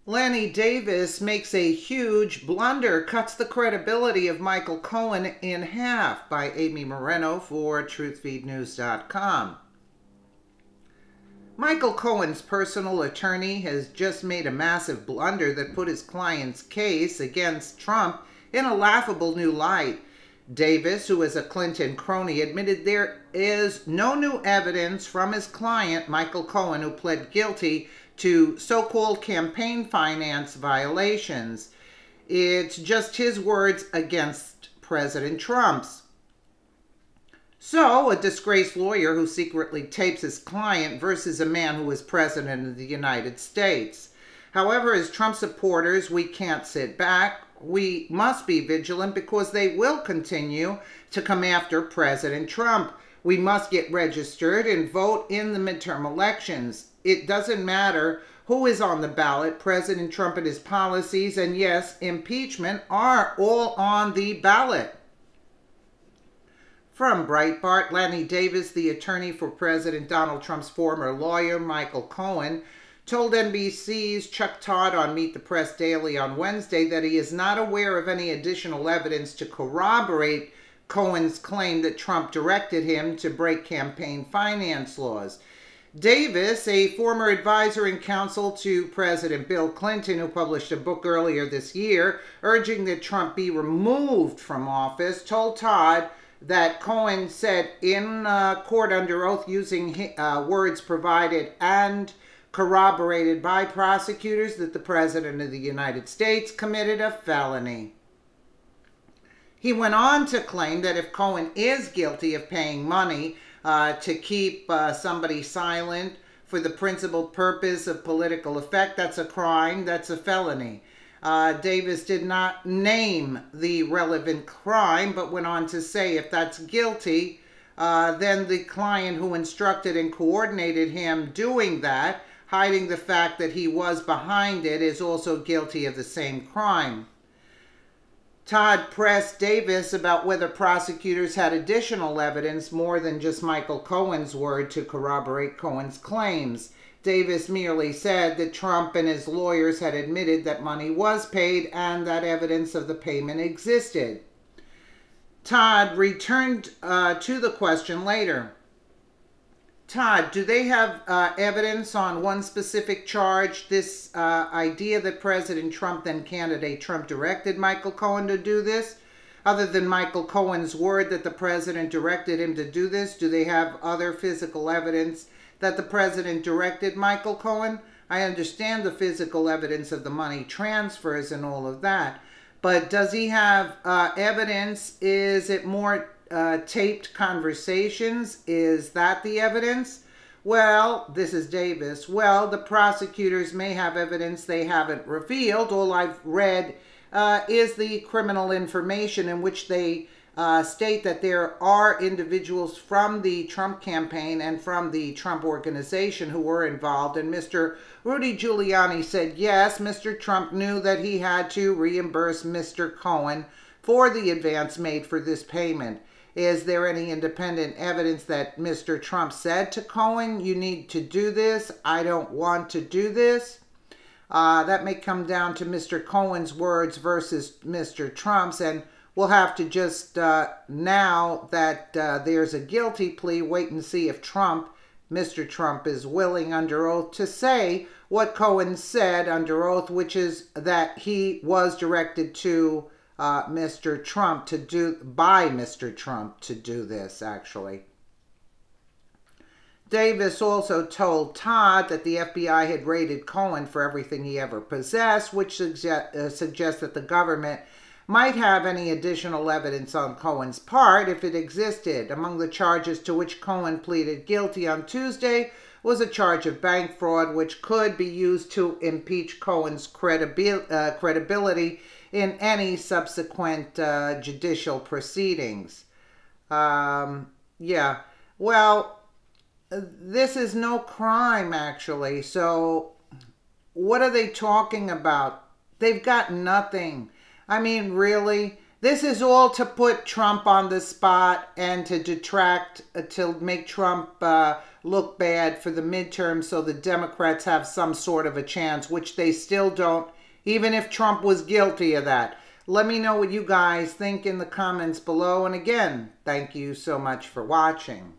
Lanny Davis makes a huge blunder, cuts the credibility of Michael Cohen in half, by Amy Moreno for TruthFeedNews.com. Michael Cohen's personal attorney has just made a massive blunder that put his client's case against Trump in a laughable new light. Davis, who is a Clinton crony, admitted there is no new evidence from his client, Michael Cohen, who pled guilty to so-called campaign finance violations. It's just his words against President Trump's. So, a disgraced lawyer who secretly tapes his client versus a man who is president of the United States. However, as Trump supporters, we can't sit back. We must be vigilant because they will continue to come after President Trump. We must get registered and vote in the midterm elections. It doesn't matter who is on the ballot. President Trump and his policies, and yes, impeachment, are all on the ballot. From Breitbart, Lanny Davis, the attorney for President Donald Trump's former lawyer, Michael Cohen, told NBC's Chuck Todd on Meet the Press Daily on Wednesday that he is not aware of any additional evidence to corroborate Cohen's claim that Trump directed him to break campaign finance laws. Davis, a former advisor and counsel to President Bill Clinton, who published a book earlier this year urging that Trump be removed from office, told Todd that Cohen said in court under oath, using words provided and corroborated by prosecutors, that the President of the United States committed a felony. He went on to claim that if Cohen is guilty of paying money to keep somebody silent for the principal purpose of political effect, that's a crime, that's a felony. Davis did not name the relevant crime, but went on to say if that's guilty, then the client who instructed and coordinated him doing that, hiding the fact that he was behind it, is also guilty of the same crime. Todd pressed Davis about whether prosecutors had additional evidence more than just Michael Cohen's word to corroborate Cohen's claims. Davis merely said that Trump and his lawyers had admitted that money was paid and that evidence of the payment existed. Todd returned to the question later. Todd, do they have evidence on one specific charge, this idea that President Trump, then candidate Trump, directed Michael Cohen to do this? Other than Michael Cohen's word that the president directed him to do this, do they have other physical evidence that the president directed Michael Cohen? I understand the physical evidence of the money transfers and all of that, but does he have evidence? Is it more taped conversations? Is that the evidence? Well, this is Davis. Well, the prosecutors may have evidence they haven't revealed. All I've read is the criminal information in which they state that there are individuals from the Trump campaign and from the Trump organization who were involved. And Mr. Rudy Giuliani said, yes, Mr. Trump knew that he had to reimburse Mr. Cohen for the advance made for this payment. Is there any independent evidence that Mr. Trump said to Cohen, you need to do this, I don't want to do this? That may come down to Mr. Cohen's words versus Mr. Trump's, and we'll have to just, now that there's a guilty plea, wait and see if Mr. Trump is willing under oath to say what Cohen said under oath, which is that he was directed to Mr. Trump to do, by Mr. Trump to do this, actually. Davis also told Todd that the FBI had raided Cohen for everything he ever possessed, which suggests that the government might have any additional evidence on Cohen's part if it existed. Among the charges to which Cohen pleaded guilty on Tuesday was a charge of bank fraud, which could be used to impeach Cohen's credibility in any subsequent judicial proceedings. Yeah, well, this is no crime, actually. So what are they talking about? They've got nothing. I mean, really? This is all to put Trump on the spot and to detract, to make Trump look bad for the midterm so the Democrats have some sort of a chance, which they still don't, even if Trump was guilty of that. Let me know what you guys think in the comments below. And again, thank you so much for watching.